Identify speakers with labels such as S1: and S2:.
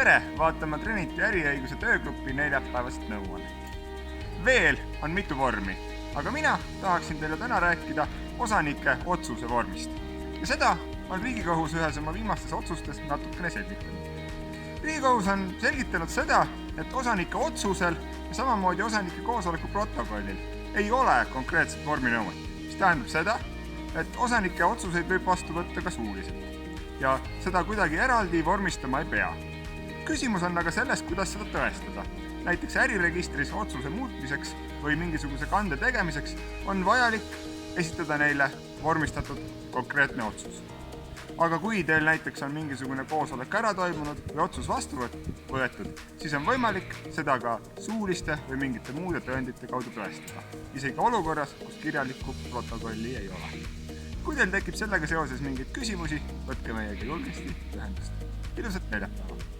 S1: Tere vaatama Trinity äriõiguse töögrupi neljapäevast nõuannet. Veel on mitu vormi, aga mina tahaksin teile täna rääkida osanike otsuse vormist. Ja seda on Riigikohus ühes oma viimastes otsustes natukene selgitanud. Riigikohus on selgitanud seda, et osanike otsusel ja samamoodi osanike koosoleku protokollil ei ole konkreetset vorminõuet, mis tähendab seda, et osanike otsuseid võib vastu võtta ka suuliselt ja seda kuidagi eraldi vormistama ei pea. Küsimus on aga selles, kuidas seda tõestada. Näiteks äriregistris otsuse muutmiseks või mingisuguse kande tegemiseks on vajalik esitada neile vormistatud konkreetne otsus. Aga kui teil näiteks on mingisugune koosolek ära toimunud või otsus vastu võetud, siis on võimalik seda ka suuliste või mingite muude tõendite kaudu tõestada, isegi olukorras, kus kirjalikku protokolli ei ole. Kui teil tekib sellega seoses mingeid küsimusi, võtke meiega julgesti ühendust. Ilusat neljapäeva!